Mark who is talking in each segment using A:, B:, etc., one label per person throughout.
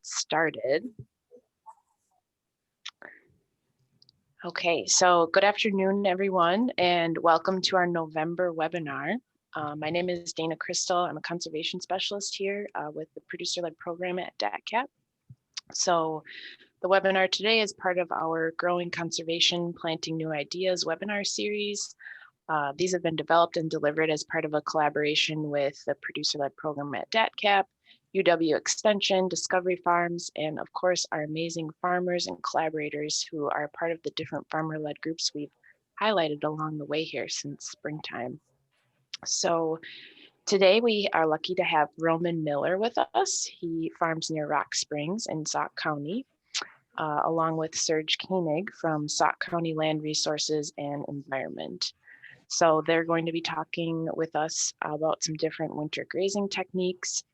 A: started. Okay, so good afternoon, everyone, and welcome to our November webinar. My name is Dana Crystal. I'm a conservation specialist here with the producer-led program at DATCAP. So the webinar today is part of our Growing Conservation, Planting New Ideas webinar series. These have been developed and delivered as part of a collaboration with the producer-led program at DATCAP, UW Extension, Discovery Farms, and of course, our amazing farmers and collaborators who are part of the different farmer-led groups we've highlighted along the way here since springtime. So today we are lucky to have Roman Miller with us. He farms near Rock Springs in Sauk County, along with Serge Koenig from Sauk County Land Resources and Environment. So they're going to be talking with us about some different winter grazing techniques.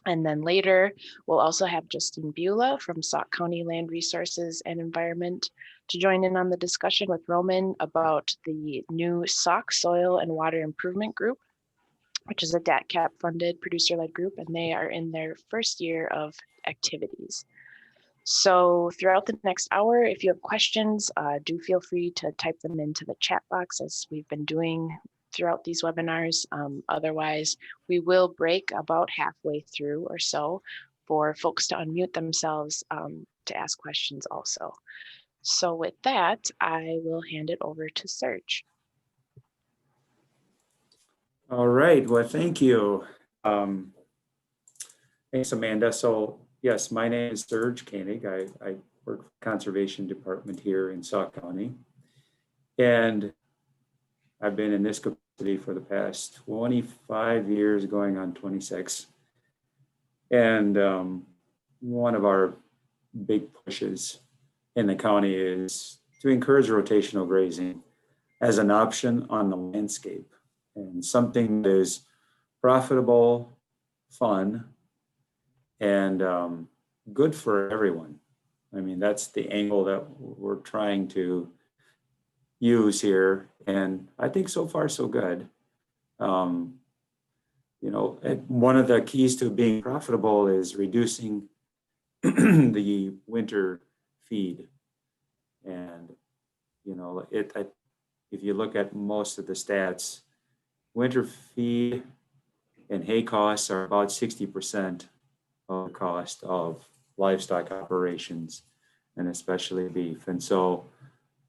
A: And then later, we'll also have Justine Beulah from Sauk County Land Resources and Environment to join in on the discussion with Roman about the new Sauk Soil and Water Improvement Group, which is a DATCAP funded producer-led group, and they are in their first year of activities. So throughout the next hour, if you have questions, do feel free to type them into the chat box as we've been doing throughout these webinars. Otherwise, we will break about halfway through or so for folks to unmute themselves to ask questions also. So with that, I will hand it over to Serge.
B: All right, well, thank you. Thanks, Amanda. So yes, my name is Serge Koenig. I work for the Conservation Department here in Sauk County. And I've been in this capacity for the past 25 years, going on 26. And one of our big pushes in the county is to encourage rotational grazing as an option on the landscape, and something that is profitable, fun, and good for everyone. I mean, that's the angle that we're trying to use here. And I think so far, so good. You know, one of the keys to being profitable is reducing the winter feed. And, you know, if you look at most of the stats, winter feed and hay costs are about 60% of the cost of livestock operations, and especially beef. And so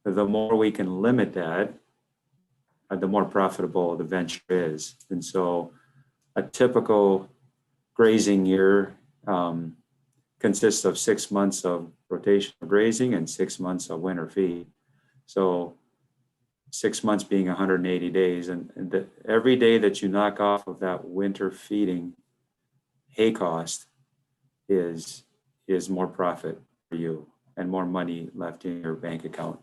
B: the more we can limit that, the more profitable the venture is. And so a typical grazing year consists of 6 months of rotational grazing and 6 months of winter feed. So 6 months being 180 days, and every day that you knock off of that winter feeding hay cost is more profit for you and more money left in your bank account.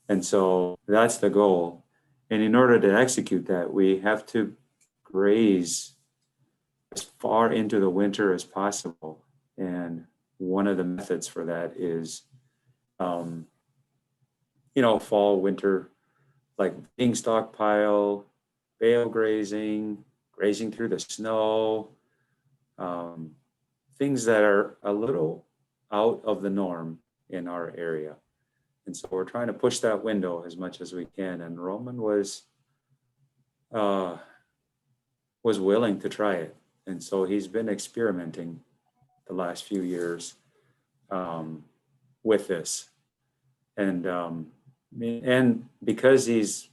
B: And so that's the goal. And in order to execute that, we have to graze as far into the winter as possible. And one of the methods for that is, you know, fall, winter, like being stockpile, bale grazing, grazing through the snow, things that are a little out of the norm in our area. And so we're trying to push that window as much as we can. And Roman was willing to try it. And so he's been experimenting the last few years with this. And because he's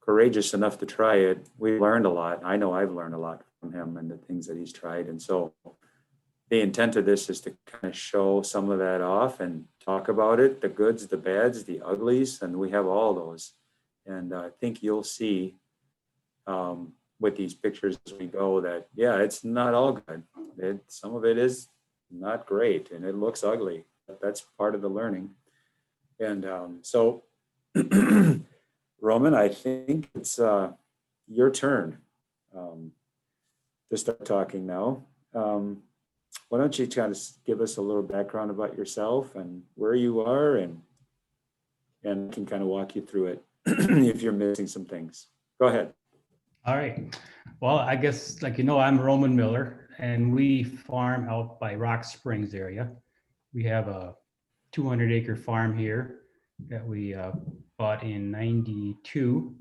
B: courageous enough to try it, we learned a lot. I know I've learned a lot from him and the things that he's tried. And so the intent of this is to kind of show some of that off and talk about it, the goods, the bads, the uglies, and we have all those. And I think you'll see with these pictures as we go that, yeah, it's not all good. Some of it is not great and it looks ugly. That's part of the learning. And so, Roman, I think it's your turn to start talking now. Why don't you kind of give us a little background about yourself and where you are, and I can kind of walk you through it if you're missing some things. Go ahead.
C: All right. Well, I guess, like, you know, I'm Roman Miller, and we farm out by Rock Springs area. We have a 200-acre farm here that we bought in '92,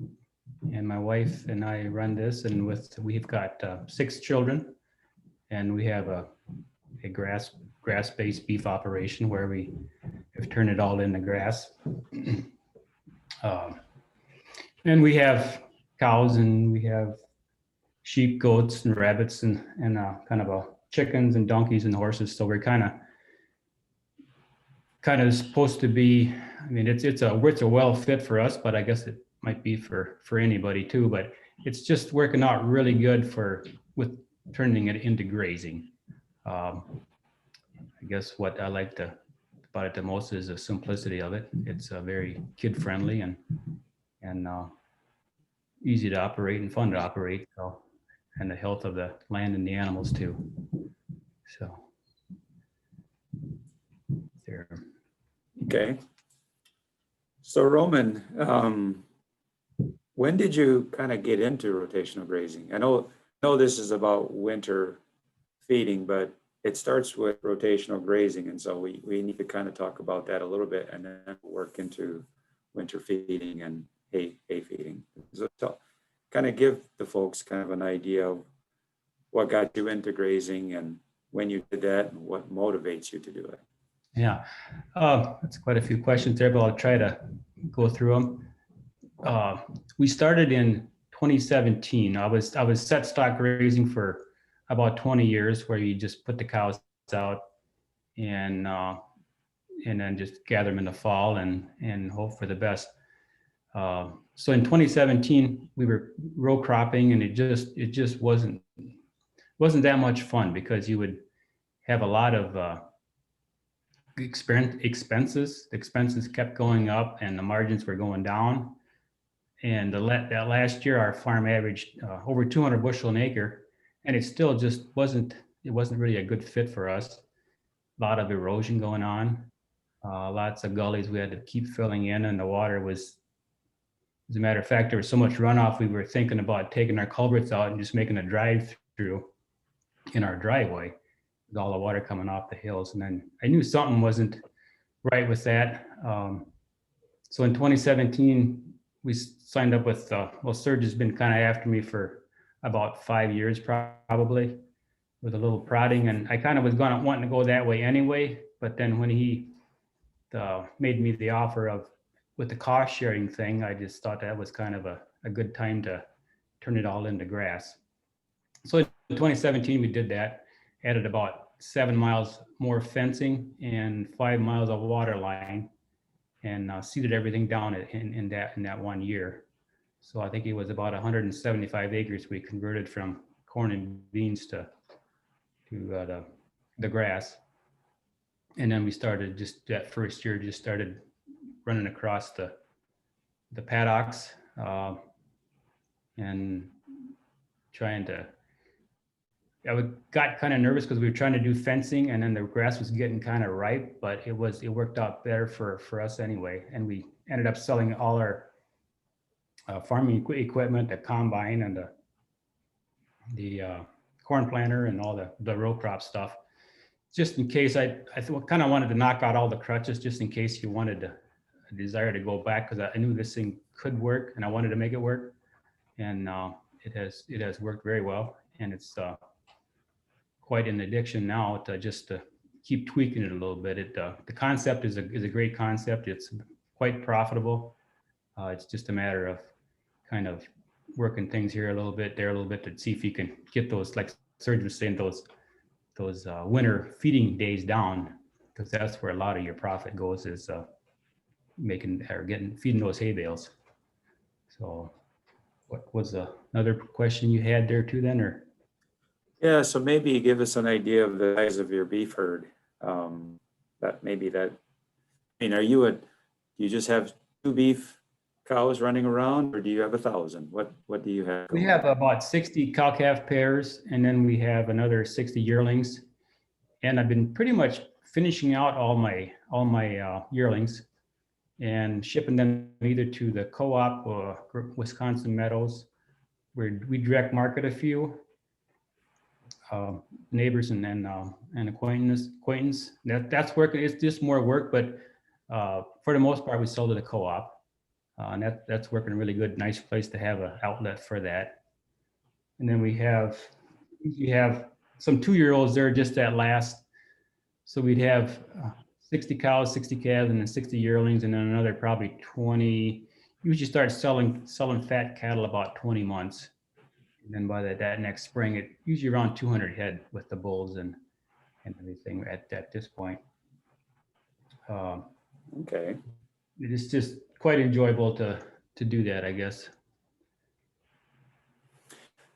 C: and my wife and I run this, and we've got 6 children, and we have a grass-based beef operation where we have turned it all into grass. And we have cows, and we have sheep, goats, and rabbits, and kind of chickens and donkeys and horses. So we're kind of supposed to be. I mean, it's a well fit for us, but I guess it might be for anybody too. But it's just working out really good with turning it into grazing. I guess what I like about it the most is the simplicity of it. It's very kid friendly and easy to operate and fun to operate. So, and the health of the land and the animals too. So there.
B: Okay. So Roman, when did you kind of get into rotational grazing? I know this is about winter feeding, but it starts with rotational grazing. And so we need to kind of talk about that a little bit and then work into winter feeding and hay feeding. So kind of give the folks kind of an idea of what got you into grazing and when you did that and what motivates you to do it.
C: Yeah, that's quite a few questions there, but I'll try to go through them. We started in 2017. I was set stock grazing for about 20 years, where you just put the cows out and then just gather them in the fall and hope for the best. So in 2017, we were row cropping, and it just wasn't that much fun, because you would have a lot of expenses. The expenses kept going up and the margins were going down. And that last year, our farm averaged over 200 bushel an acre, and it still just wasn't really a good fit for us. A lot of erosion going on, lots of gullies we had to keep filling in, and the water was, as a matter of fact, there was so much runoff, we were thinking about taking our culverts out and just making a drive-through in our driveway with all the water coming off the hills. And then I knew something wasn't right with that. So in 2017, we signed up with, Serge has been kind of after me for about 5 years probably, with a little prodding, and I kind of was wanting to go that way anyway. But then when he made me the offer with the cost sharing thing, I just thought that was kind of a good time to turn it all into grass. So in 2017, we did that, added about 7 miles more fencing and 5 miles of water line, and seeded everything down in that 1 year. So I think it was about 175 acres we converted from corn and beans to the grass. And then we started, just that first year, just started running across the paddocks and trying to, I got kind of nervous because we were trying to do fencing, and then the grass was getting kind of ripe, but it worked out better for us anyway. And we ended up selling all our farming equipment, the combine and the corn planter and all the row crop stuff, just in case. I kind of wanted to knock out all the crutches, just in case you wanted a desire to go back, because I knew this thing could work and I wanted to make it work. And it has worked very well, and it's quite an addiction now to just to keep tweaking it a little bit. The concept is a great concept. It's quite profitable. It's just a matter of kind of working things here a little bit, there a little bit, to see if you can get those, like Serge was saying, those winter feeding days down, because that's where a lot of your profit goes, is feeding those hay bales. So what was another question you had there too then, or?
B: Yeah, so maybe give us an idea of the size of your beef herd. Are you you just have 2 beef cows running around, or do you have 1,000? What do you have?
C: We have about 60 cow-calf pairs, and then we have another 60 yearlings. And I've been pretty much finishing out all my yearlings and shipping them either to the co-op or Wisconsin Meadows, where we direct market a few, neighbors and acquaintance. That's working. It's just more work, but for the most part, we sold to the co-op, and that's working really good. Nice place to have an outlet for that. And then we have some 2-year-olds there just at last. So we'd have 60 cows, 60 calves, and then 60 yearlings, and then another probably 20. Usually start selling fat cattle about 20 months. And then by that next spring, it usually around 200 head with the bulls and everything at this point.
B: Okay.
C: It's just quite enjoyable to do that, I guess.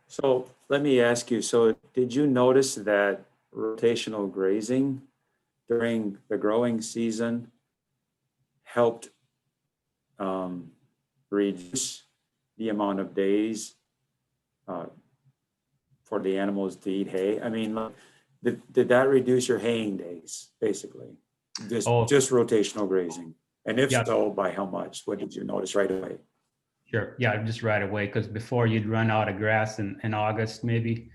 B: So let me ask you, so did you notice that rotational grazing during the growing season helped reduce the amount of days for the animals to eat hay? I mean, did that reduce your haying days, basically? Just rotational grazing? And if so, by how much? What did you notice right away?
C: Sure. Yeah, just right away. Because before you'd run out of grass in August, maybe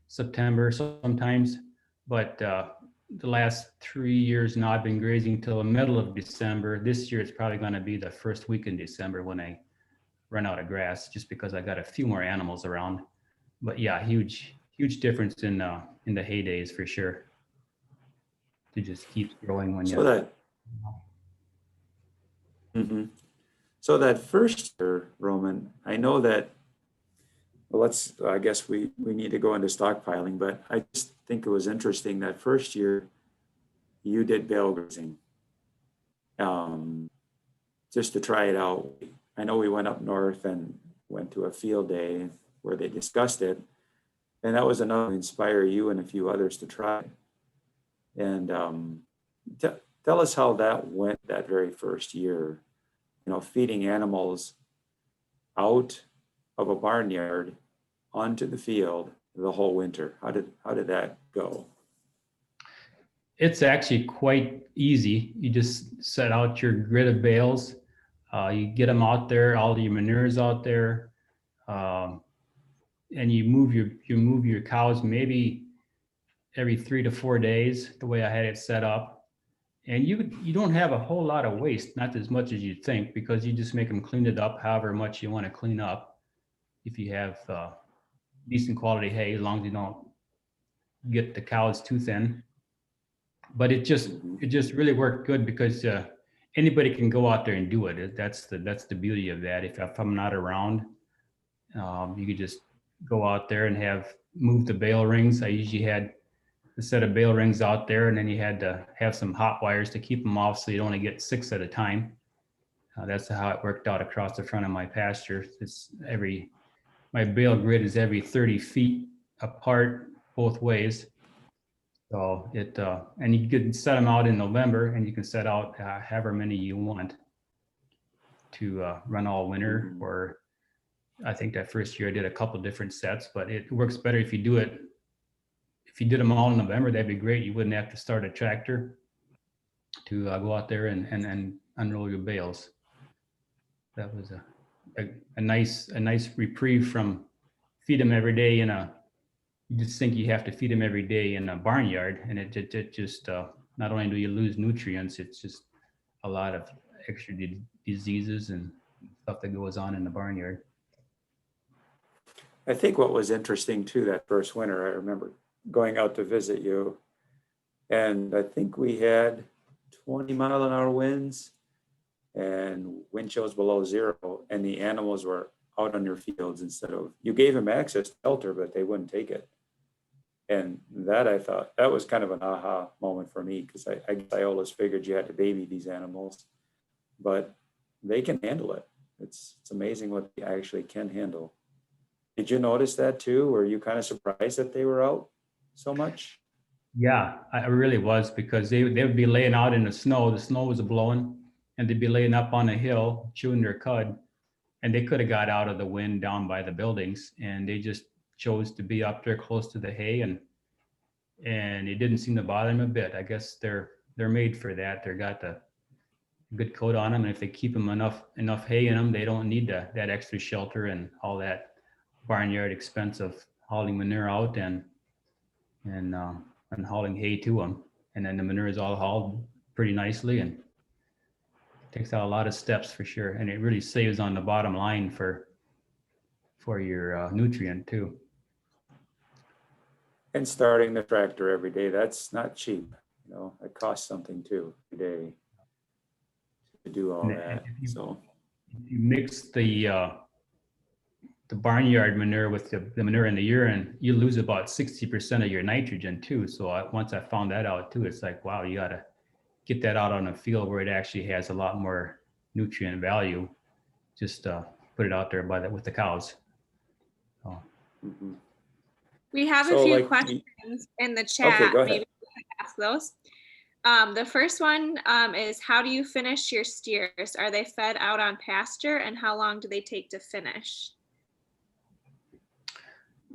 C: September sometimes. But the last 3 years now, I've been grazing till the middle of December. This year, it's probably going to be the first week in December when I run out of grass, just because I got a few more animals around. But yeah, huge difference in the hay days for sure. It just keeps growing when
B: so that. Mm-hmm. So that first year, Roman, I know that, well, I guess we need to go into stockpiling, but I just think it was interesting that first year you did bale grazing, just to try it out. I know we went up north and went to a field day where they discussed it, and that was enough to inspire you and a few others to try it. And tell us how that went that very first year, feeding animals out of a barnyard onto the field the whole winter. How did that go?
C: It's actually quite easy. You just set out your grid of bales. You get them out there, all your manures out there, and you move your cows maybe every 3 to 4 days. The way I had it set up, and you don't have a whole lot of waste, not as much as you'd think, because you just make them clean it up however much you want to clean up. If you have decent quality hay, as long as you don't get the cows too thin. But it just really worked good because anybody can go out there and do it. That's the beauty of that. If I'm not around, you could just go out there and move the bale rings. I usually had a set of bale rings out there, and then you had to have some hot wires to keep them off so you'd only get 6 at a time. That's how it worked out across the front of my pasture. My bale grid is every 30 feet apart both ways. So and you can set them out in November, and you can set out however many you want to run all winter. Or I think that first year I did a couple different sets, but it works better if you do it. If you did them all in November, that'd be great. You wouldn't have to start a tractor to go out there and unroll your bales. That was a nice reprieve from feed them every day you just think you have to feed them every day in a barnyard, and it just not only do you lose nutrients, it's just a lot of extra diseases and stuff that goes on in the barnyard.
B: I think what was interesting too that first winter, I remember going out to visit you, and I think we had 20-mile-an-hour winds and wind chills below zero, and the animals were out on your fields you gave them access to shelter, but they wouldn't take it. And that, I thought, that was kind of an aha moment for me, because I always figured you had to baby these animals, but they can handle it. It's amazing what they actually can handle. Did you notice that too? Were you kind of surprised that they were out so much?
C: Yeah, I really was, because they would be laying out in the snow. The snow was blowing, and they'd be laying up on a hill chewing their cud, and they could have got out of the wind down by the buildings, and they just chose to be up there close to the hay, and it didn't seem to bother them a bit. I guess they're made for that. They got the good coat on them, and if they keep them enough hay in them, they don't need that extra shelter and all that barnyard expense of hauling manure out. And and hauling hay to them. And then the manure is all hauled pretty nicely and takes out a lot of steps for sure. And it really saves on the bottom line for your nutrient too.
B: And starting the tractor every day, that's not cheap. You know, it costs something too every day to do all
C: And
B: that.
C: if
B: So
C: you mix the barnyard manure with the manure in the urine, you lose about 60% of your nitrogen too. So once I found that out too, it's like, wow, you got to get that out on a field where it actually has a lot more nutrient value. Just put it out there with the cows. So.
B: mhm.
D: We have
B: So,
D: a few
B: like,
D: questions in the chat.
B: Okay, go ahead.
D: Maybe we can ask those. The first one is, how do you finish your steers? Are they fed out on pasture, and how long do they take to finish?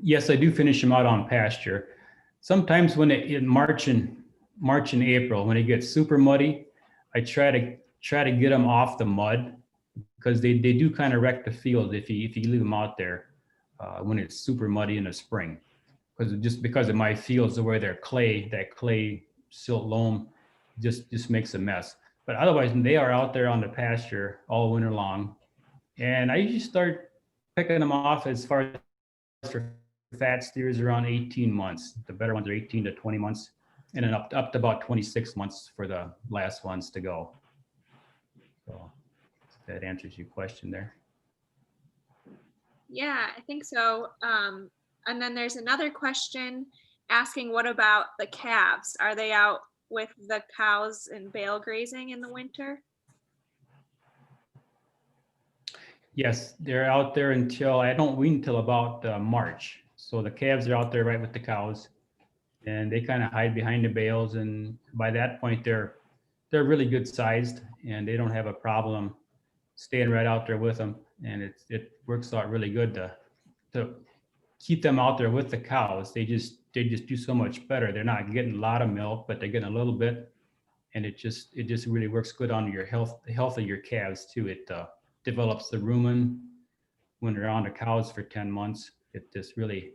C: Yes, I do finish them out on pasture. Sometimes when in March and April, when it gets super muddy, I try to get them off the mud, because they do kind of wreck the field if you leave them out there when it's super muddy in the spring. Because of my fields, the way that clay silt loam just makes a mess. But otherwise, they are out there on the pasture all winter long, and I usually start picking them off as far as for fat steers around 18 months. The better ones are 18 to 20 months, and then up to about 26 months for the last ones to go. So if that answers your question there.
D: Yeah, I think so. And then there's another question asking, what about the calves? Are they out with the cows and bale grazing in the winter?
C: Yes, they're out there until, I don't wean until about March. So the calves are out there right with the cows, and they kind of hide behind the bales. And by that point, they're really good sized, and they don't have a problem staying right out there with them. And it works out really good to keep them out there with the cows. They just do so much better. They're not getting a lot of milk, but they're getting a little bit, and it just really works good on your the health of your calves too. It develops the rumen when they're on the cows for 10 months. It just really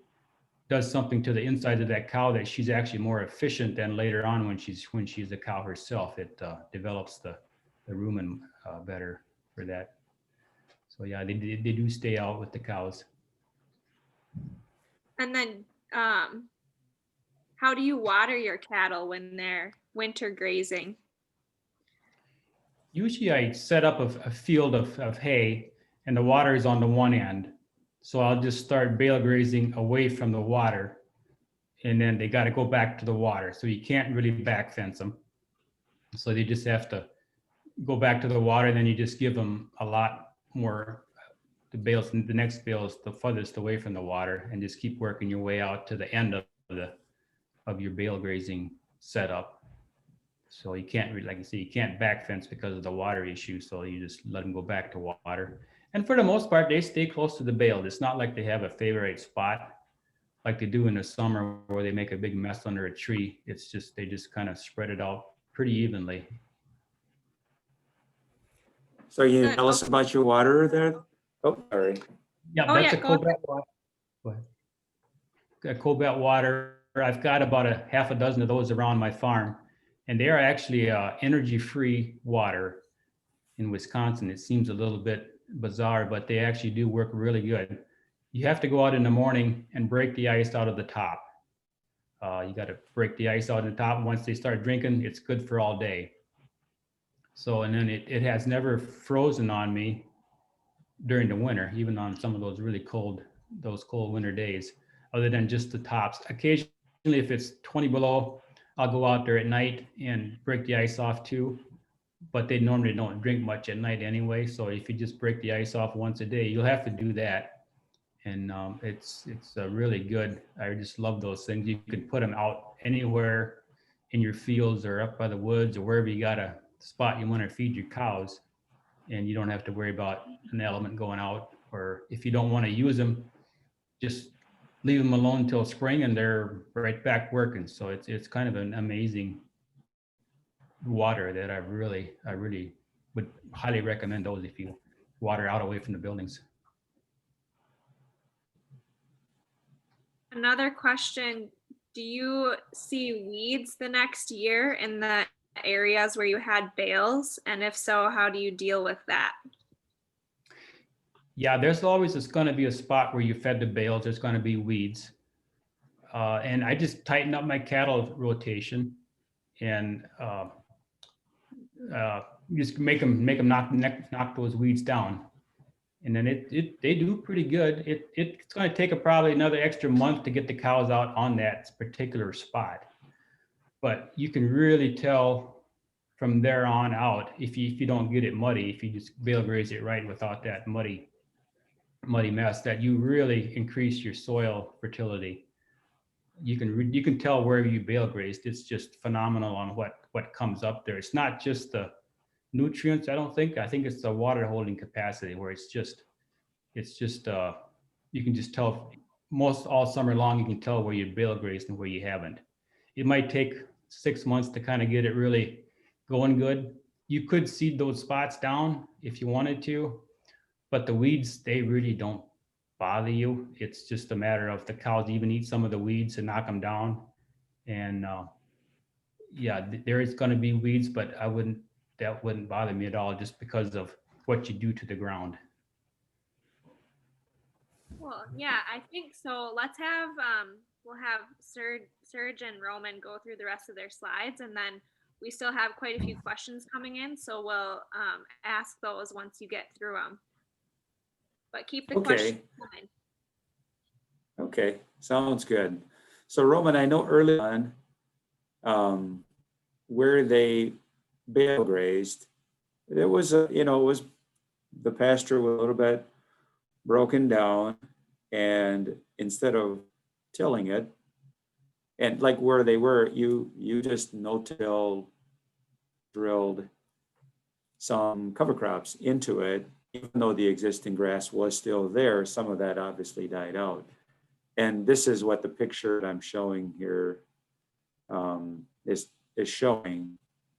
C: does something to the inside of that cow that she's actually more efficient than later on when she's a cow herself. It develops the rumen better for that. So yeah, they do stay out with the cows.
D: And then how do you water your cattle when they're winter grazing?
C: Usually I set up a field of hay, and the water is on the one end. So I'll just start bale grazing away from the water, and then they got to go back to the water. So you can't really back fence them. So they just have to go back to the water, and then you just give them a lot more. The next bale is the furthest away from the water, and just keep working your way out to the end of your bale grazing setup. So you can't really, like you say, you can't back fence because of the water issue. So you just let them go back to water. And for the most part, they stay close to the bale. It's not like they have a favorite spot like they do in the summer where they make a big mess under a tree. It's just, they just kind of spread it out pretty evenly.
B: So you tell us about your water there? Oh, sorry.
C: Yeah,
D: Oh,
C: that's
D: yeah,
C: a
D: go
C: cobalt water. Go ahead. A cobalt water. I've got about a half a dozen of those around my farm, and they are actually energy-free water in Wisconsin. It seems a little bit bizarre, but they actually do work really good. You have to go out in the morning and break the ice out of the top. You got to break the ice out of the top. Once they start drinking, it's good for all day. So, and then it has never frozen on me during the winter, even on some of those really cold winter days, other than just the tops. Occasionally, if it's 20 below, I'll go out there at night and break the ice off too, but they normally don't drink much at night anyway. So if you just break the ice off once a day, you'll have to do that. And it's really good. I just love those things. You can put them out anywhere in your fields or up by the woods or wherever you got a spot you want to feed your cows, and you don't have to worry about an element going out. Or if you don't want to use them, just leave them alone until spring and they're right back working. So it's kind of an amazing water that I really would highly recommend those if you water out away from the buildings.
D: Another question, do you see weeds the next year in the areas where you had bales? And if so, how do you deal with that?
C: Yeah, there's always going to be a spot where you fed the bales. There's going to be weeds. And I just tighten up my cattle rotation and just make them knock those weeds down. And then they do pretty good. It's going to take probably another extra month to get the cows out on that particular spot. But you can really tell from there on out if you don't get it muddy, if you just bale graze it right without that muddy mess, that you really increase your soil fertility. You can tell where you bale grazed. It's just phenomenal on what comes up there. It's not just the nutrients, I think it's the water holding capacity, where it's just you can just tell most all summer long. You can tell where you bale grazed and where you haven't. It might take 6 months to kind of get it really going good. You could seed those spots down if you wanted to, but the weeds, they really don't bother you. It's just a matter of the cows even eat some of the weeds and knock them down. And yeah, there is going to be weeds, but that wouldn't bother me at all, just because of what you do to the ground.
D: Well, yeah, I think so. Let's have we'll have Serge and Roman go through the rest of their slides, and then we still have quite a few questions coming in, so we'll ask those once you get through them. But keep the questions coming.
B: Okay, sounds good. So Roman, I know early on where they bale grazed, there was it was the pasture was a little bit broken down, and instead of tilling it, and like where they were, you just no-till drilled some cover crops into it. Even though the existing grass was still there, some of that obviously died out. And this is what the picture that I'm showing here is showing.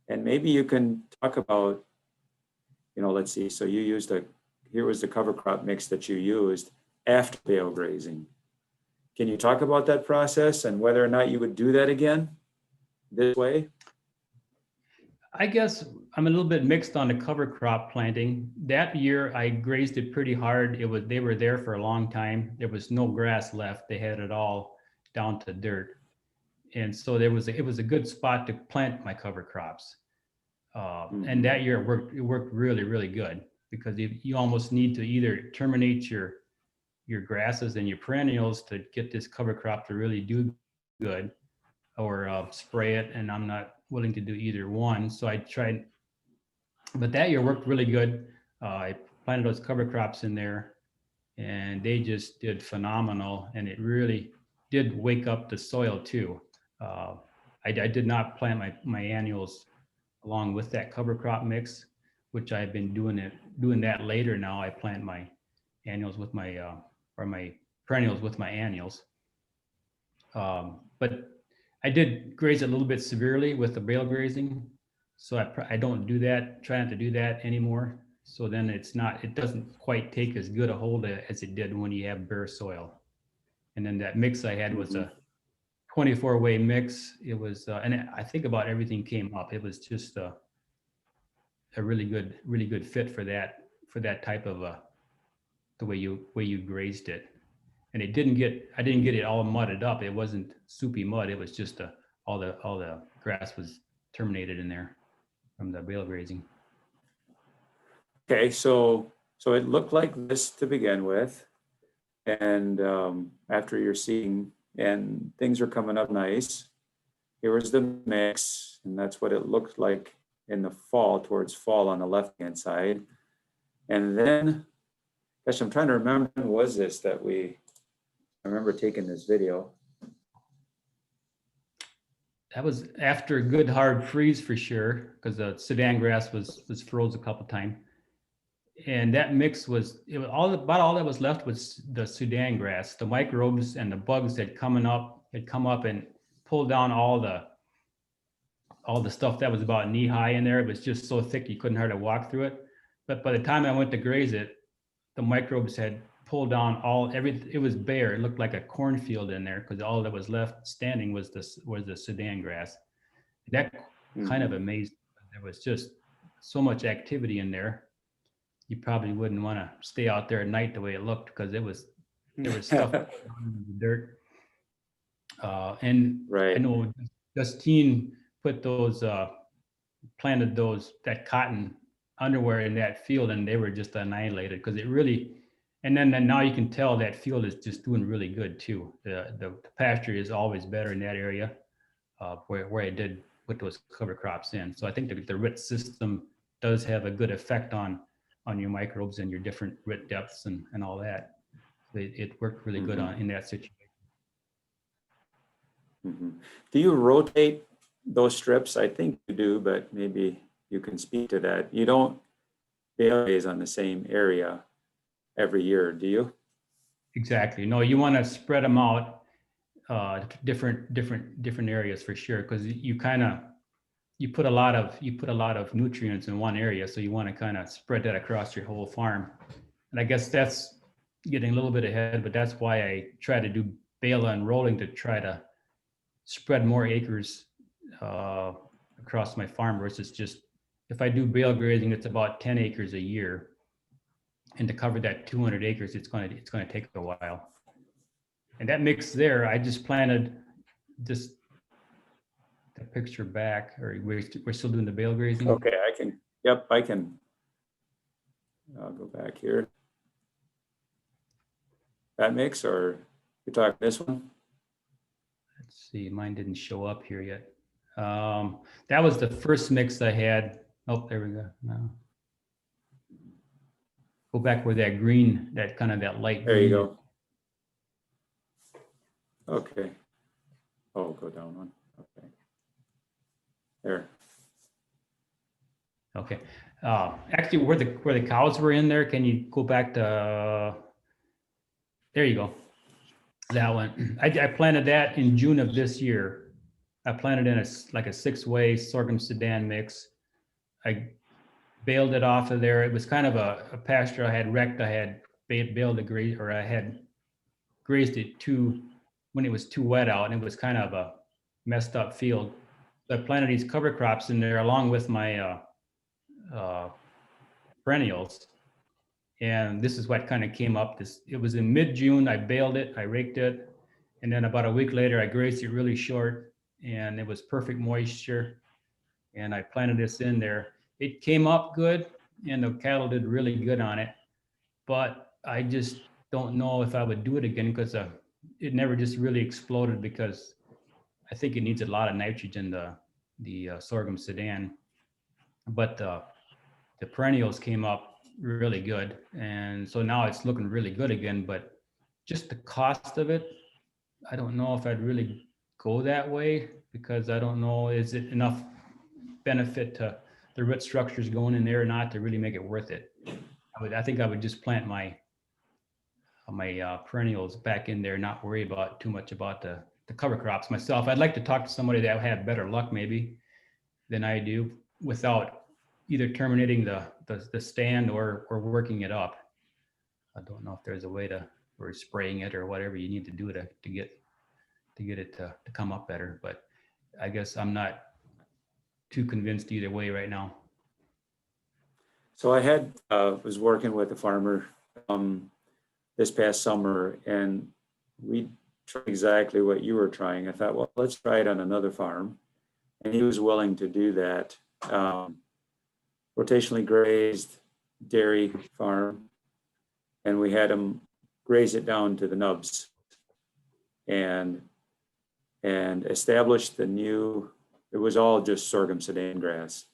B: And maybe you can talk about, let's see. So you used here was the cover crop mix that you used after bale grazing. Can you talk about that process and whether or not you would do that again this way?
C: I guess I'm a little bit mixed on the cover crop planting. That year I grazed it pretty hard. They were there for a long time. There was no grass left. They had it all down to dirt. And so it was a good spot to plant my cover crops. And that year it worked really, really good, because you almost need to either terminate your grasses and your perennials to get this cover crop to really do good, or spray it, and I'm not willing to do either one. So I tried, but that year worked really good. I planted those cover crops in there, and they just did phenomenal, and it really did wake up the soil too. I did not plant my annuals along with that cover crop mix, which I've been doing that later now. I plant my annuals with my my perennials with my annuals. But I did graze it a little bit severely with the bale grazing, so I don't do that. Try not to do that anymore. So then it doesn't quite take as good a hold as it did when you have bare soil. And then that mix I had was a 24-way mix. It was, and I think about everything came up. It was just a really good fit for that type of the way you grazed it. And I didn't get it all mudded up. It wasn't soupy mud. It was just all the grass was terminated in there from the bale grazing.
B: Okay, so it looked like this to begin with, and after you're seeing, and things are coming up nice. Here was the mix, and that's what it looked like in the fall, towards fall on the left-hand side. And then, gosh, I'm trying to remember, when was this that I remember taking this video.
C: That was after a good hard freeze for sure, because the Sudangrass was froze a couple times. And that mix was about all that was left was the Sudangrass. The microbes and the bugs had come up and pulled down all the stuff that was about knee high in there. It was just so thick you couldn't hardly walk through it. But by the time I went to graze it, the microbes had pulled down it was bare. It looked like a cornfield in there because all that was left standing was the Sudangrass. That kind of amazed me. There was just so much activity in there. You probably wouldn't want to stay out there at night the way it looked because there was stuff in the dirt. And
B: Right.
C: I know Justine put planted that cotton underwear in that field, and they were just annihilated because it really. And then now you can tell that field is just doing really good too. The pasture is always better in that area where I did put those cover crops in. So I think the root system does have a good effect on your microbes and your different root depths and all that. It worked really good in that situation.
B: Do you rotate those strips? I think you do, but maybe you can speak to that. You don't bale graze on the same area every year, do you?
C: Exactly. No, you want to spread them out, different areas for sure, because you put a lot of nutrients in one area, so you want to kind of spread that across your whole farm. And I guess that's getting a little bit ahead, but that's why I try to do bale and rolling to try to spread more acres across my farm versus just, if I do bale grazing, it's about 10 acres a year. And to cover that 200 acres, it's going to take a while. And that mix there, I just planted just the picture back, or we're still doing the bale grazing.
B: Okay, I can. I'll go back here. That mix, or you're talking this one?
C: Let's see, mine didn't show up here yet. That was the first mix I had. Oh, there we go. No. Go back where that green, that kind of that light green.
B: There you go. Okay. Oh, go down one. Okay. There.
C: Okay. Actually, where the cows were in there, can you go back to? There you go. That one. I planted that in June of this year. I planted in a 6-way sorghum Sudan mix. I baled it off of there. It was kind of a pasture I had wrecked. I had baled to graze, or I had grazed it when it was too wet out, and it was kind of a messed up field. So I planted these cover crops in there along with my perennials. And this is what kind of came up. It was in mid-June. I baled it, I raked it, and then about a week later, I grazed it really short, and it was perfect moisture. And I planted this in there. It came up good, and the cattle did really good on it. But I just don't know if I would do it again because it never just really exploded, because I think it needs a lot of nitrogen, the sorghum Sudan. But the perennials came up really good, and so now it's looking really good again. But just the cost of it, I don't know if I'd really go that way, because I don't know, is it enough benefit to the root structures going in there or not to really make it worth it. I think I would just plant my perennials back in there, not worry about too much about the cover crops myself. I'd like to talk to somebody that had better luck maybe than I do, without either terminating the stand or working it up. I don't know if there's a way or spraying it or whatever you need to do to get it to come up better. But I guess I'm not too convinced either way right now.
B: So I was working with a farmer this past summer, and we tried exactly what you were trying. I thought, well, let's try it on another farm. And he was willing to do that. Rotationally grazed dairy farm, and we had him graze it down to the nubs and established it was all just sorghum Sudangrass,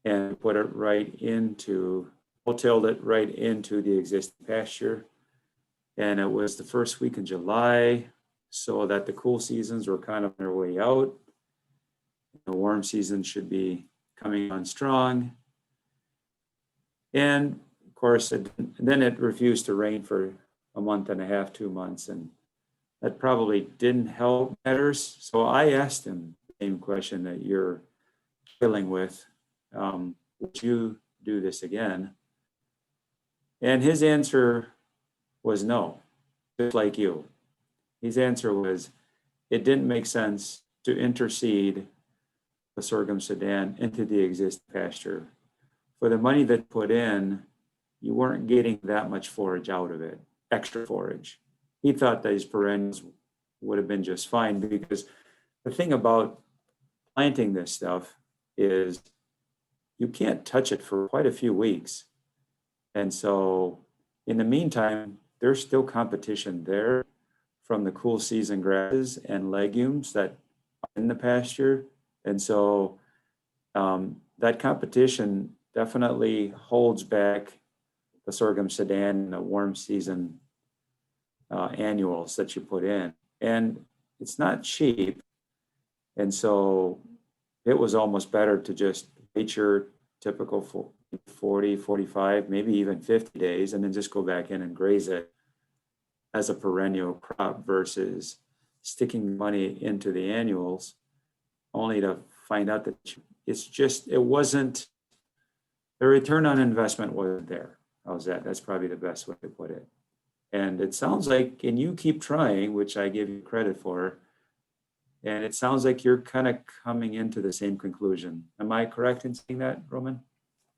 B: and put it tilled it right into the existing pasture. And it was the first week in July, so that the cool seasons were kind of on their way out. The warm season should be coming on strong. And of course, then it refused to rain for a month and a half, 2 months, and that probably didn't help matters. So I asked him the same question that you're dealing with. Would you do this again? And his answer was no, just like you. His answer was, it didn't make sense to interseed the sorghum Sudan into the existing pasture. For the money that put in, you weren't getting that much forage out of it, extra forage. He thought these perennials would have been just fine, because the thing about planting this stuff is you can't touch it for quite a few weeks. And so in the meantime, there's still competition there from the cool season grasses and legumes that are in the pasture. And so that competition definitely holds back the sorghum Sudan and the warm season annuals that you put in. And it's not cheap. And so it was almost better to just wait your typical 40, 45, maybe even 50 days, and then just go back in and graze it as a perennial crop versus sticking money into the annuals only to find out that it wasn't, the return on investment wasn't there. How's that? That's probably the best way to put it. And it sounds like, and you keep trying, which I give you credit for, and it sounds like you're kind of coming into the same conclusion. Am I correct in saying that, Roman?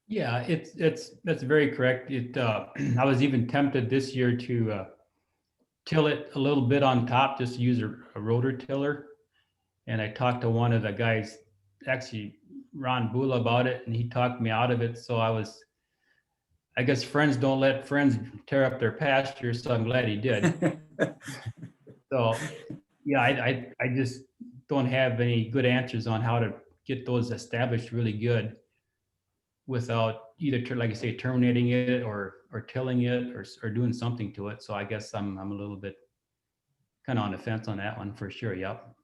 C: Yeah, that's very correct. I was even tempted this year to till it a little bit on top, just to use a rotor tiller. And I talked to one of the guys, actually Ron Bula, about it, and he talked me out of it. So I guess friends don't let friends tear up their pasture, so I'm glad he did. So yeah, I just don't have any good answers on how to get those established really good without either, like I say, terminating it or tilling it or doing something to it. So I guess I'm a little bit kind of on the fence on that one for sure. Yep.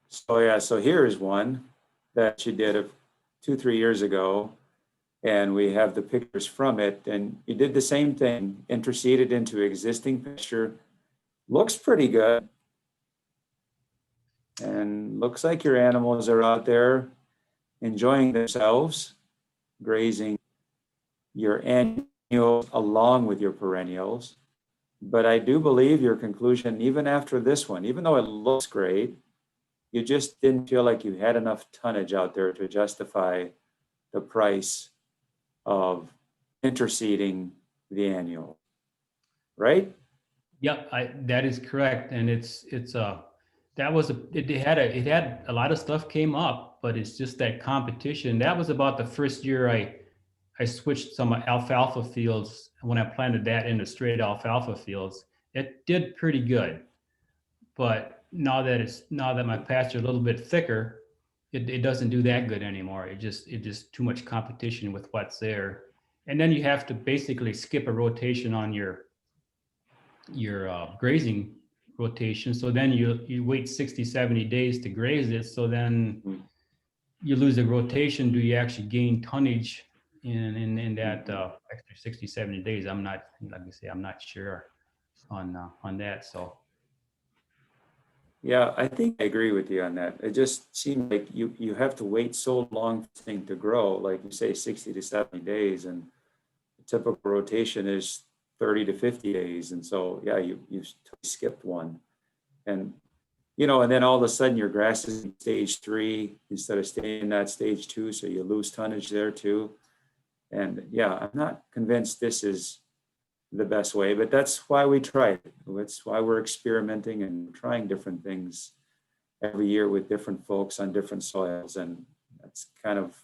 B: So yeah, so here's one that you did 2-3 years ago, and we have the pictures from it. And you did the same thing, interseeded into existing pasture. Looks pretty good. And looks like your animals are out there enjoying themselves, grazing your annuals along with your perennials. But I do believe your conclusion, even after this one, even though it looks great, you just didn't feel like you had enough tonnage out there to justify the price of interseeding the annual, right?
C: Yep, that is correct. And it had a lot of stuff came up, but it's just that competition. That was about the first year I switched some alfalfa fields when I planted that into straight alfalfa fields. It did pretty good, but now that my pasture a little bit thicker, it doesn't do that good anymore. It just too much competition with what's there, and then you have to basically skip a rotation on your grazing rotation. So then you wait 60, 70 days to graze it. So then you lose a rotation. Do you actually gain tonnage in that extra 60, 70 days? I'm not, like I say, I'm not sure on that. So
B: Yeah, I think I agree with you on that. It just seems like you have to wait so long for this thing to grow, like you say, 60 to 70 days, and the typical rotation is 30 to 50 days. And so, yeah, you skipped one. And, and then all of a sudden your grass is in stage 3 instead of staying at stage 2. So you lose tonnage there too. And yeah, I'm not convinced this is the best way, but that's why we try it. That's why we're experimenting and trying different things every year with different folks on different soils. And that's kind of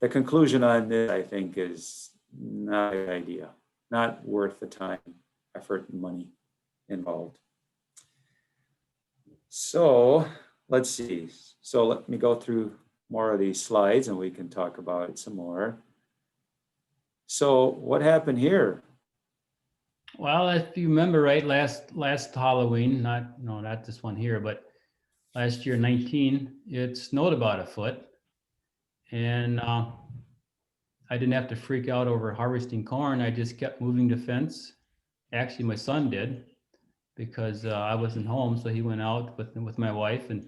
B: the conclusion on this, I think, is not a good idea, not worth the time, effort, and money involved. So let's see. So let me go through more of these slides and we can talk about it some more. So what happened here?
C: well, if you remember right, last Halloween, not this one here, but last year 19, it snowed about a foot, and I didn't have to freak out over harvesting corn. I just kept moving the fence. Actually, my son did, because I wasn't home, so he went out with my wife, and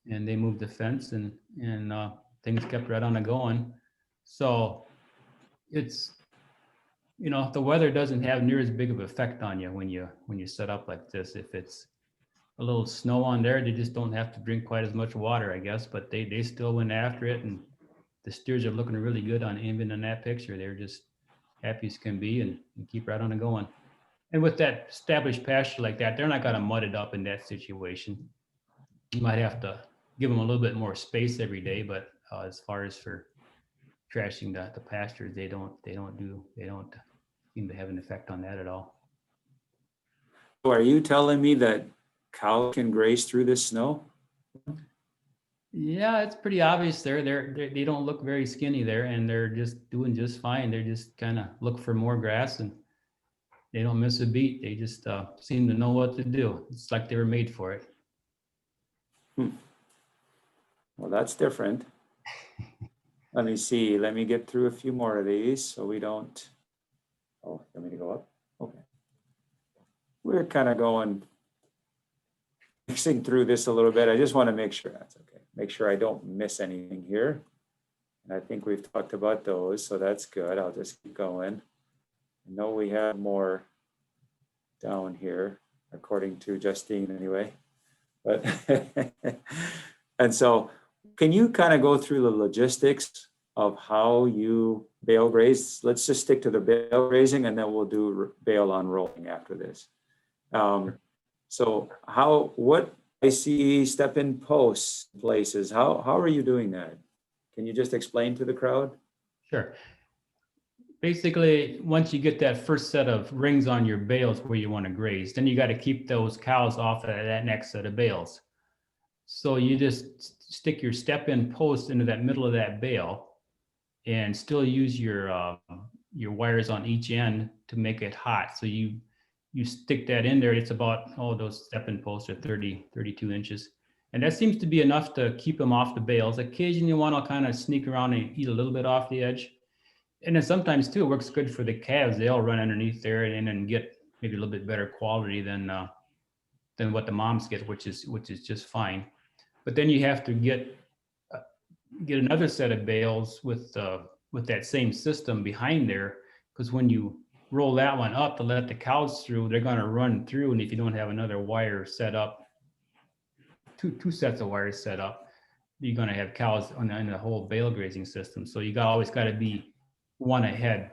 C: they moved the fence, and things kept right on going. So it's you know, the weather doesn't have near as big of an effect on you when you set up like this. If it's a little snow on there, they just don't have to drink quite as much water, I guess, but they still went after it, and the steers are looking really good on even in that picture. They're just happy as can be and keep right on and going. And with that established pasture like that, they're not gonna mud it up in that situation. You might have to give them a little bit more space every day, but as far as for trashing the pastures, they don't seem to have an effect on that at all.
B: So are you telling me that cows can graze through this snow?
C: Yeah, it's pretty obvious they don't look very skinny there, and they're just doing just fine. They're just kind of look for more grass, and they don't miss a beat. They just seem to know what to do. It's like they were made for it.
B: Well, that's different. Let me see. Let me get through a few more of these so we don't. Oh, you want me to go up? Okay. We're kind of going, mixing through this a little bit. I just want to make sure that's okay. Make sure I don't miss anything here. And I think we've talked about those, so that's good. I'll just keep going. I know we have more down here, according to Justine anyway. But and so can you kind of go through the logistics of how you bale graze? Let's just stick to the bale grazing, and then we'll do bale unrolling after this. So what I see step-in posts places, how are you doing that? Can you just explain to the crowd?
C: Sure. Basically, once you get that first set of rings on your bales where you want to graze, then you got to keep those cows off of that next set of bales. So you just stick your step-in post into that middle of that bale and still use your wires on each end to make it hot. So you stick that in there. It's about, those step-in posts are 32 inches. And that seems to be enough to keep them off the bales. Occasionally you want to kind of sneak around and eat a little bit off the edge. And then sometimes too, it works good for the calves. They'll run underneath there and then get maybe a little bit better quality than what the moms get, which is just fine. But then you have to get another set of bales with that same system behind there, because when you roll that one up to let the cows through, they're going to run through, and if you don't have another wire set up, two sets of wires set up, you're going to have cows in the whole bale grazing system. So you always got to be one ahead.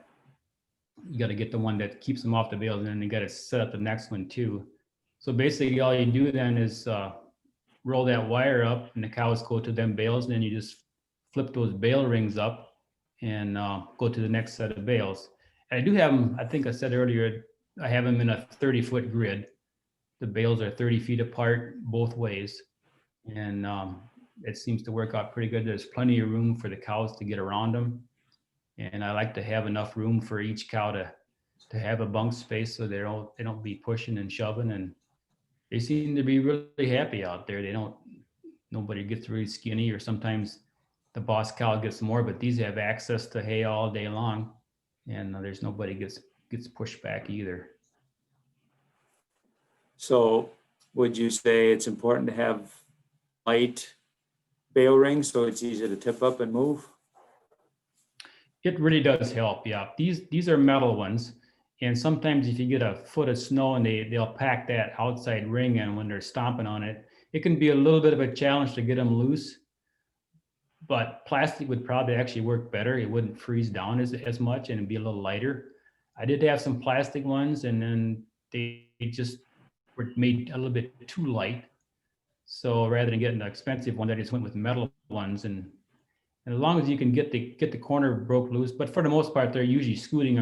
C: You got to get the one that keeps them off the bales, and then you got to set up the next one too. So basically all you do then is roll that wire up, and the cows go to them bales, and then you just flip those bale rings up and go to the next set of bales. And I do have them, I think I said earlier, I have them in a 30-foot grid. The bales are 30 feet apart both ways. And it seems to work out pretty good. There's plenty of room for the cows to get around them. And I like to have enough room for each cow to have a bunk space so they don't be pushing and shoving. And they seem to be really happy out there. Nobody gets really skinny, or sometimes the boss cow gets more, but these have access to hay all day long, and there's nobody gets pushed back either.
B: So would you say it's important to have light bale rings so it's easy to tip up and move?
C: It really does help, yeah. These are metal ones, and sometimes if you get a foot of snow and they'll pack that outside ring in when they're stomping on it, it can be a little bit of a challenge to get them loose. But plastic would probably actually work better. It wouldn't freeze down as much, and it'd be a little lighter. I did have some plastic ones, and then they just were made a little bit too light. So rather than getting an expensive one, I just went with metal ones. And as long as you can get the corner broke loose, but for the most part, they're usually scooting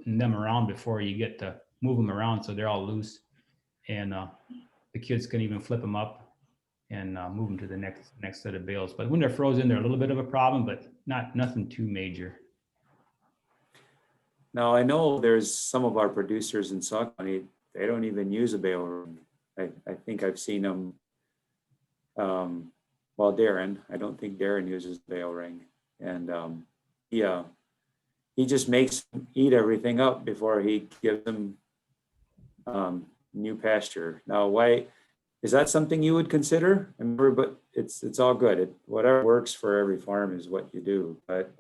C: them around before you get to move them around, so they're all loose. And the kids can even flip them up and move them to the next set of bales. But when they're frozen, they're a little bit of a problem, but nothing too major.
B: Now, I know there's some of our producers in Sauk County, they don't even use a bale ring. I think I've seen them, well, Darren, I don't think Darren uses a bale ring. And he just makes them eat everything up before he gives them new pasture. Now, why? Is that something you would consider? But it's all good. Whatever works for every farm is what you do. But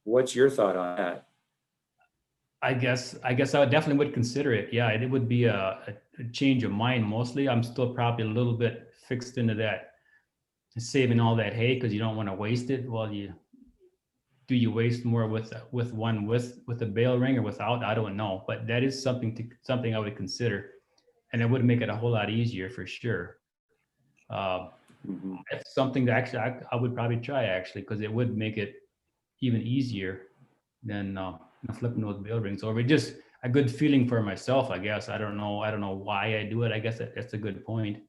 B: what's your thought on that?
C: I guess I would definitely would consider it. Yeah, it would be a change of mind mostly. I'm still probably a little bit fixed into that saving all that hay because you don't want to waste it. Well, you waste more with a bale ring or without? I don't know, but that is something I would consider, and it would make it a whole lot easier for sure.
B: Mhm.
C: That's something that actually I would probably try actually because it would make it even easier than flipping those bale rings over. Just a good feeling for myself, I guess. I don't know why I do it. I guess that's a good point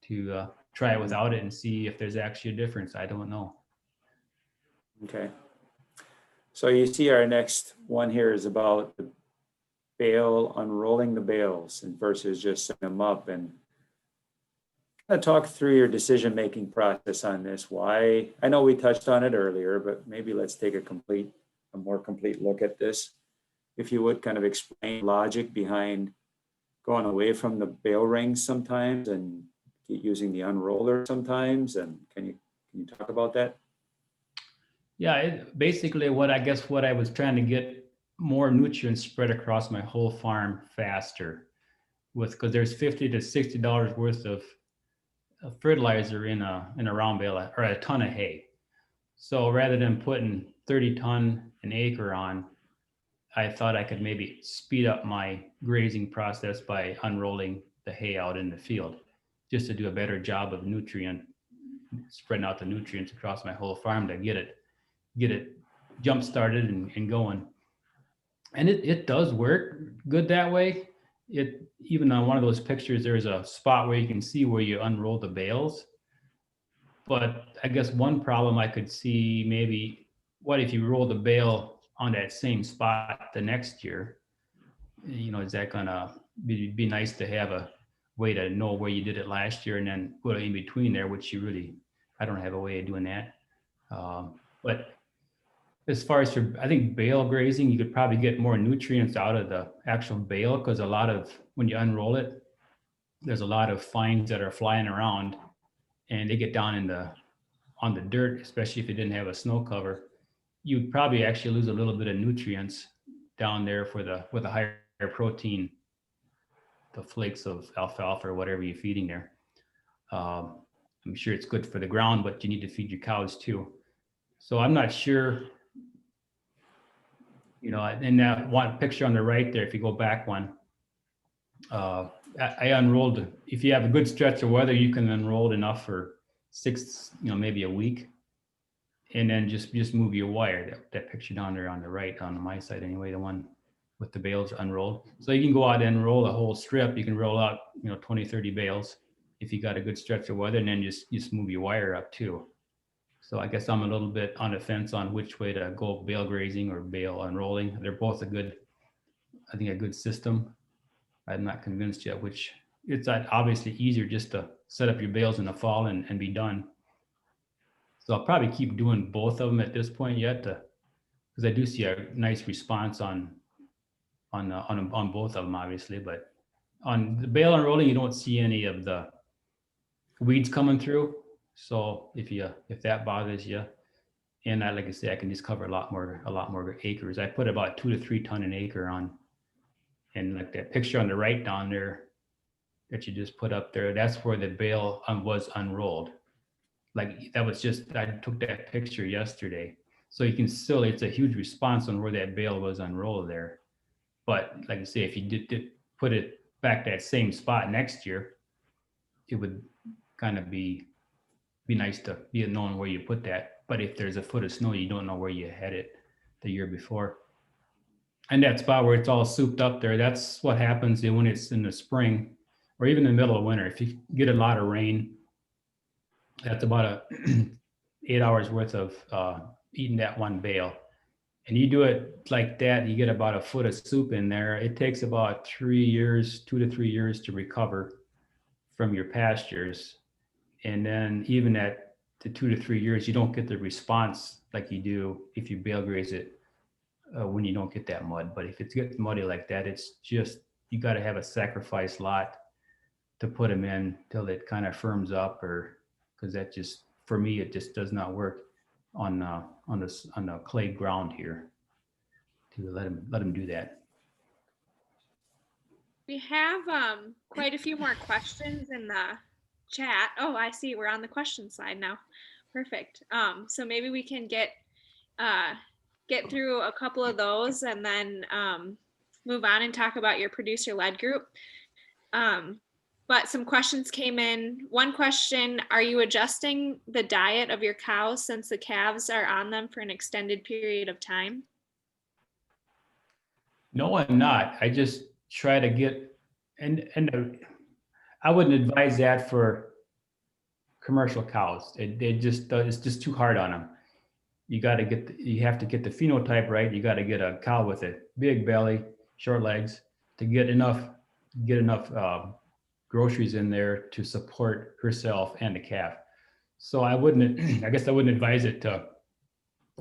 C: to try it without it and see if there's actually a difference. I don't know.
B: Okay. So you see our next one here is about the bale, unrolling the bales and versus just setting them up, and talk through your decision-making process on this. Why? I know we touched on it earlier, but maybe let's take a more complete look at this. If you would kind of explain logic behind going away from the bale rings sometimes and using the unroller sometimes, and can you talk about that?
C: Yeah, basically what I was trying to get more nutrients spread across my whole farm faster because there's $50 to $60 worth of fertilizer in a round bale or a ton of hay. So rather than putting 30 ton an acre on, I thought I could maybe speed up my grazing process by unrolling the hay out in the field, just to do a better job of spreading out the nutrients across my whole farm to get it jump started and going. And it does work good that way. Even on one of those pictures, there's a spot where you can see where you unroll the bales. But I guess one problem I could see maybe, what if you roll the bale on that same spot the next year? Is that gonna be nice to have a way to know where you did it last year and then put it in between there, which I don't have a way of doing that. But as far as I think bale grazing, you could probably get more nutrients out of the actual bale because when you unroll it, there's a lot of fines that are flying around and they get down on the dirt, especially if you didn't have a snow cover. You'd probably actually lose a little bit of nutrients down there with a higher protein, the flakes of alfalfa or whatever you're feeding there. I'm sure it's good for the ground, but you need to feed your cows too. So I'm not sure. In that one picture on the right there, if you go back one, I unrolled. If you have a good stretch of weather, you can unroll enough for maybe a week, and then just move your wire. That picture down there on the right, on my side anyway, the one with the bales unrolled. So you can go out and roll a whole strip. You can roll out 20, 30 bales if you got a good stretch of weather, and then just move your wire up too. So I guess I'm a little bit on the fence on which way to go, bale grazing or bale unrolling. They're both a good system. I'm not convinced yet which. It's obviously easier just to set up your bales in the fall and be done. So I'll probably keep doing both of them at this point yet, because I do see a nice response on both of them, obviously. But on the bale unrolling, you don't see any of the weeds coming through. So if that bothers you, and like I say, I can just cover a lot more acres. I put about 2 to 3 ton an acre on, and like that picture on the right down there that you just put up there, that's where the bale was unrolled. Like that was I took that picture yesterday. So you can still, it's a huge response on where that bale was unrolled there. But like I say, if you did put it back that same spot next year, it would kind of be nice to be knowing where you put that. But if there's a foot of snow, you don't know where you had it the year before. And that spot where it's all souped up there, that's what happens when it's in the spring or even in the middle of winter. If you get a lot of rain, that's about 8 hours worth of eating that one bale. And you do it like that, you get about a foot of soup in there. It takes about 3 years, 2 to 3 years to recover from your pastures. And then even at the 2 to 3 years, you don't get the response like you do if you bale graze it when you don't get that mud. But if it gets muddy like that, it's just, you got to have a sacrifice lot to put them in till it kind of firms up, or because that just, for me, it just does not work on the clay ground here to let them do that.
D: We have quite a few more questions in the chat. Oh, I see. We're on the question slide now. Perfect. So maybe we can get through a couple of those and then move on and talk about your producer-led group. But some questions came in. One question, are you adjusting the diet of your cows since the calves are on them for an extended period of time?
C: No, I'm not. I just try to get, and I wouldn't advise that for commercial cows. It just, it's just too hard on them. You got to get, you have to get the phenotype right. You got to get a cow with a big belly, short legs to get enough groceries in there to support herself and the calf. So I wouldn't, I guess I wouldn't advise it to,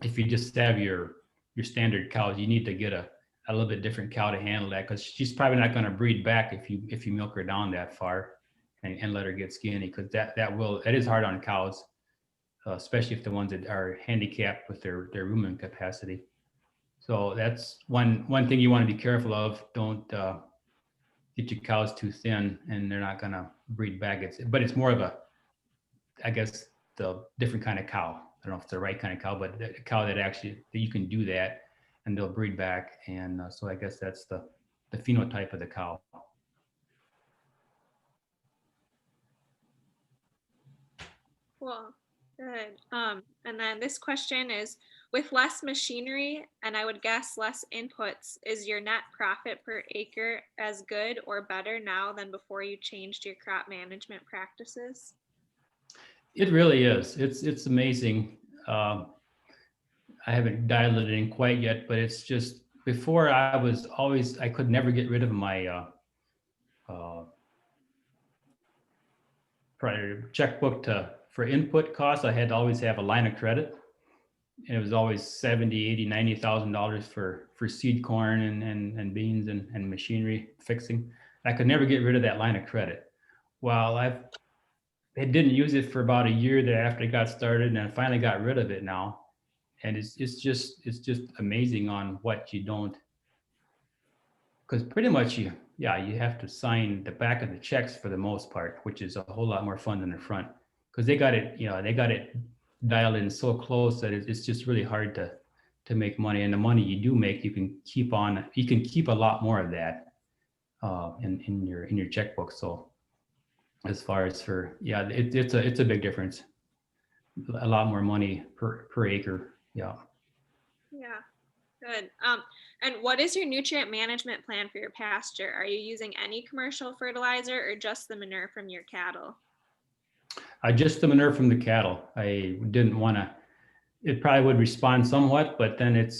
C: if you just have your standard cows, you need to get a little bit different cow to handle that, because she's probably not going to breed back if you milk her down that far and let her get skinny, because that is hard on cows, especially if the ones that are handicapped with their rumen capacity. So that's one thing you want to be careful of. Don't get your cows too thin and they're not going to breed back. But it's more of a, I guess, the different kind of cow. I don't know if it's the right kind of cow, but a cow that actually, that you can do that and they'll breed back. And so I guess that's the phenotype of the cow.
D: Cool, good. And then this question is, with less machinery and I would guess less inputs, is your net profit per acre as good or better now than before you changed your crop management practices?
C: It really is. It's amazing. I haven't dialed it in quite yet, but it's just, before I could never get rid of my checkbook for input costs. I had to always have a line of credit. And it was always $70,000, $80,000, $90,000 for seed corn and beans and machinery fixing. I could never get rid of that line of credit. Well, I didn't use it for about a year there after I got started, and I finally got rid of it now. And it's just amazing on what you don't, because pretty much you have to sign the back of the checks for the most part, which is a whole lot more fun than the front, because they got it dialed in so close that it's just really hard to make money. And the money you do make, you can keep a lot more of that in your checkbook. So as far as for, it's a big difference. A lot more money per acre. Yeah.
D: Yeah, good. And what is your nutrient management plan for your pasture? Are you using any commercial fertilizer or just the manure from your cattle?
C: Just the manure from the cattle. I didn't want to, it probably would respond somewhat, but then it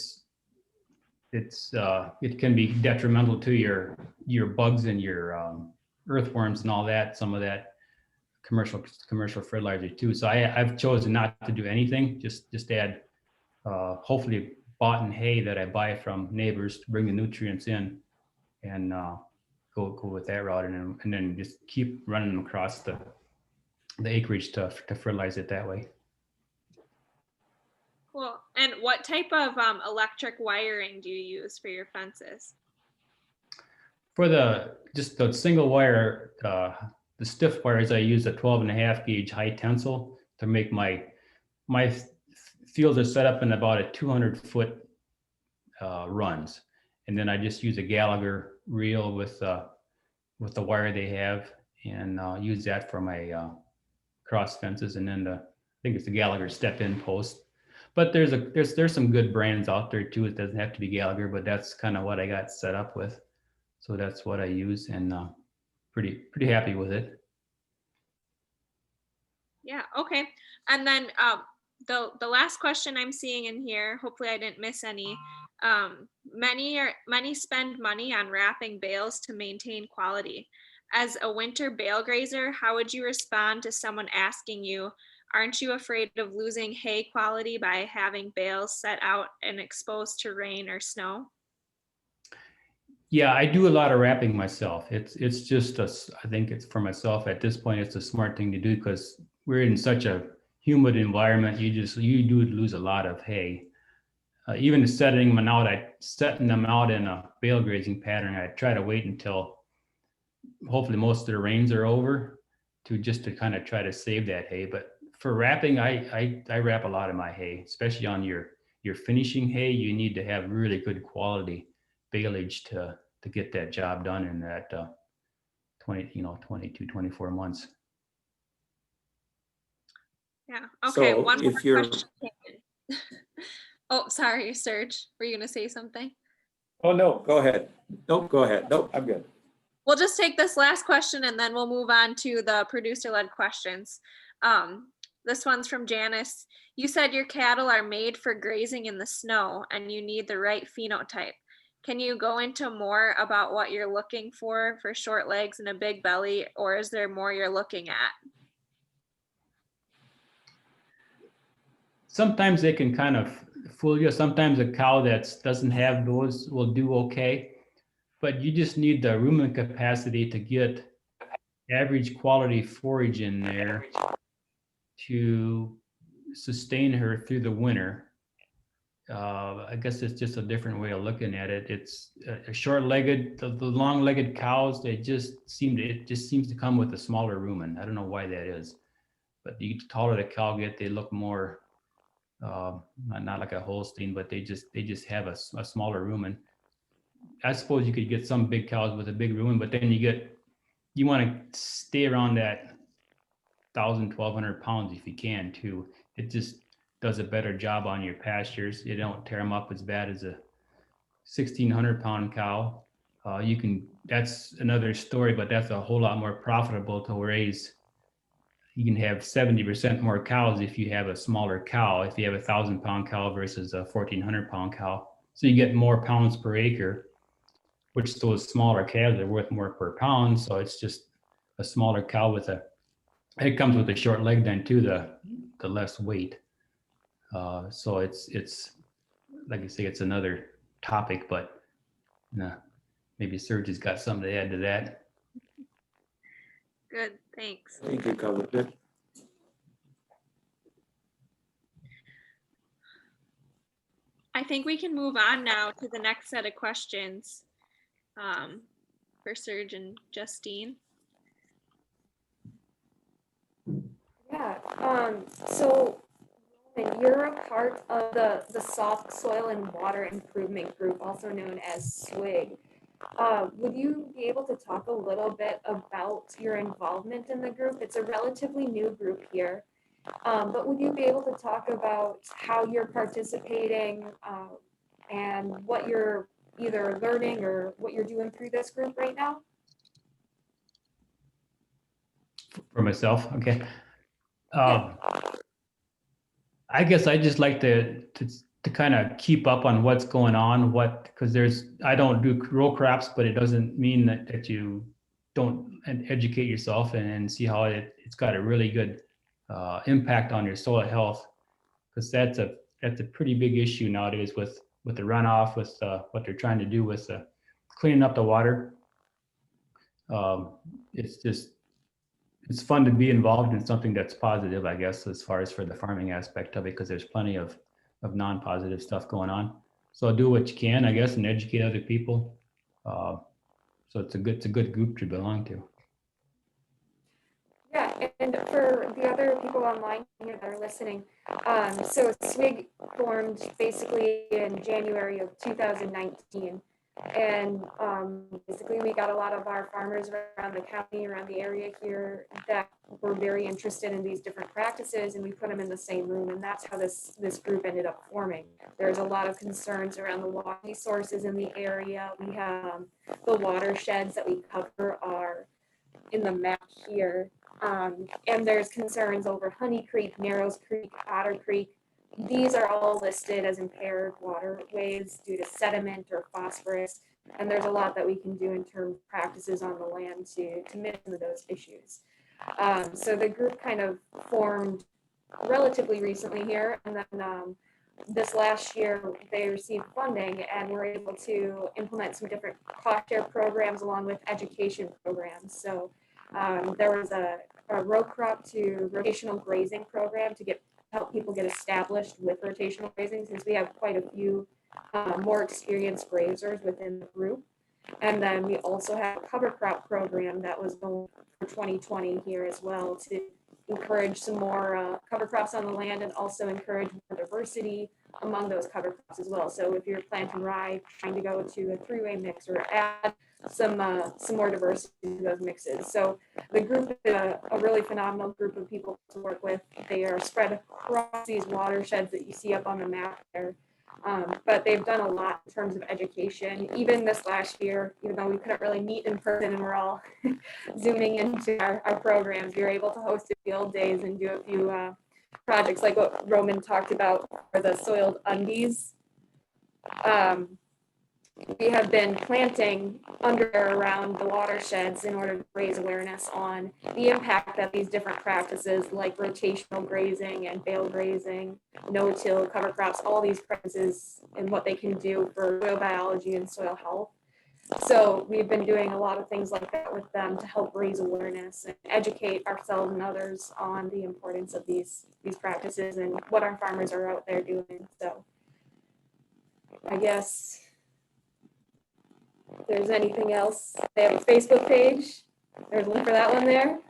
C: can be detrimental to your bugs and your earthworms and all that, some of that commercial fertilizer too. So I've chosen not to do anything, just add hopefully bought hay that I buy from neighbors to bring the nutrients in, and go with that route, and then just keep running them across the acreage to fertilize it that way.
D: Cool. And what type of electric wiring do you use for your fences?
C: For just the single wire, the stiff wires, I use a 12.5 gauge high tensile to make my fields are set up in about a 200-foot runs, and then I just use a Gallagher reel with the wire they have, and use that for my cross fences, and then I think it's the Gallagher step-in post. But there's some good brands out there too. It doesn't have to be Gallagher, but that's kind of what I got set up with. So that's what I use, and pretty happy with it.
D: Yeah, okay. And then the last question I'm seeing in here, hopefully I didn't miss any. Many spend money on wrapping bales to maintain quality. As a winter bale grazer, how would you respond to someone asking you, aren't you afraid of losing hay quality by having bales set out and exposed to rain or snow?
C: Yeah, I do a lot of wrapping myself. It's just I think it's for myself at this point, it's a smart thing to do, because we're in such a humid environment. You do lose a lot of hay. Even setting them out in a bale grazing pattern, I try to wait until hopefully most of the rains are over to kind of try to save that hay. But for wrapping, I wrap a lot of my hay, especially on your finishing hay. You need to have really good quality baleage to get that job done in that 22, 24 months.
D: Yeah. Okay.
B: So
D: One more
B: if you're,
D: question. Oh, sorry, Serge. Were you going to say something?
B: oh, no, go ahead. Nope, go ahead. Nope, I'm good.
D: We'll just take this last question and then we'll move on to the producer-led questions. This one's from Janice. You said your cattle are made for grazing in the snow and you need the right phenotype. Can you go into more about what you're looking for short legs and a big belly, or is there more you're looking at?
C: Sometimes they can kind of fool you. Sometimes a cow that doesn't have those will do okay, but you just need the rumen capacity to get average quality forage in there to sustain her through the winter. I guess it's just a different way of looking at it. It's a short-legged, the long-legged cows, it just seems to come with a smaller rumen. I don't know why that is, but the taller the cow get, they look more, not like a Holstein, but they just have a smaller rumen. I suppose you could get some big cows with a big rumen, but then you want to stay around that 1,200 pounds if you can too. It just does a better job on your pastures. You don't tear them up as bad as a 1,600-pound cow. That's another story, but that's a whole lot more profitable to raise. You can have 70% more cows if you have a smaller cow, if you have a 1,000-pound cow versus a 1,400-pound cow. So you get more pounds per acre, which those smaller calves are worth more per pound. So it's just a smaller cow it comes with a short leg then too, the less weight. So it's like I say, it's another topic, but maybe Serge has got something to add to that.
D: Good, thanks.
B: I think you covered it.
D: I think we can move on now to the next set of questions for Serge and Justine.
E: Yeah, so Roman, you're a part of the Sauk Soil and Water Improvement Group, also known as SWIG. Would you be able to talk a little bit about your involvement in the group? It's a relatively new group here, but would you be able to talk about how you're participating and what you're either learning or what you're doing through this group right now?
C: For myself, okay. I guess I just like to kind of keep up on what's going on, because I don't do row crops, but it doesn't mean that you don't educate yourself and see how it's got a really good impact on your soil health, because that's a pretty big issue nowadays with the runoff, with what they're trying to do with cleaning up the water. It's fun to be involved in something that's positive, I guess, as far as for the farming aspect of it, because there's plenty of non-positive stuff going on. So do what you can, I guess, and educate other people. So it's a good group to belong to.
E: Yeah, and for the other people online here that are listening, so SWIG formed basically in January of 2019. And basically we got a lot of our farmers around the county, around the area here that were very interested in these different practices, and we put them in the same room, and that's how this group ended up forming. There's a lot of concerns around the water resources in the area. We have the watersheds that we cover are in the map here. And there's concerns over Honey Creek, Narrows Creek, Otter Creek. These are all listed as impaired waterways due to sediment or phosphorus. And there's a lot that we can do in terms of practices on the land to mitigate those issues. So the group kind of formed relatively recently here. And then this last year, they received funding and were able to implement some different cost share programs along with education programs. So there was a row crop to rotational grazing program to help people get established with rotational grazing, since we have quite a few more experienced grazers within the group. And then we also have a cover crop program that was going for 2020 here as well to encourage some more cover crops on the land and also encourage more diversity among those cover crops as well. So if you're planting rye, trying to go to a three-way mix or add some more diversity to those mixes. So the group is a really phenomenal group of people to work with. They are spread across these watersheds that you see up on the map there. But they've done a lot in terms of education. Even this last year, even though we couldn't really meet in person and we're all zooming into our programs, we were able to host a field days and do a few projects like what Roman talked about for the soiled undies. We have been planting under around the watersheds in order to raise awareness on the impact that these different practices like rotational grazing and bale grazing, no-till cover crops, all these practices and what they can do for soil biology and soil health. So we've been doing a lot of things like that with them to help raise awareness and educate ourselves and others on the importance of these practices and what our farmers are out there doing. So I guess if there's anything else, they have a Facebook page. There's a link for that one there.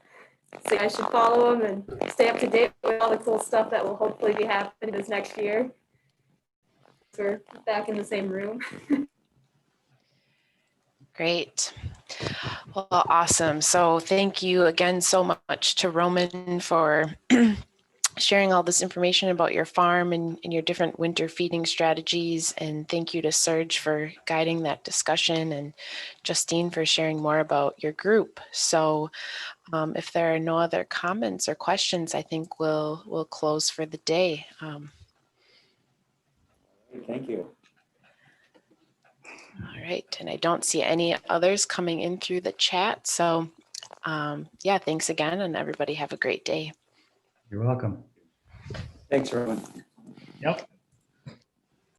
E: So I should follow them and stay up to date with all the cool stuff that will hopefully be happening this next year. So we're back in the same room.
A: Great. Well, awesome. So thank you again so much to Roman for sharing all this information about your farm and your different winter feeding strategies. And thank you to Serge for guiding that discussion and Justine for sharing more about your group. So if there are no other comments or questions, I think we'll close for the day.
B: Thank you.
A: All right, and I don't see any others coming in through the chat. So yeah, thanks again, and everybody have a great day.
C: You're welcome.
B: Thanks, Rowan.
C: Yep.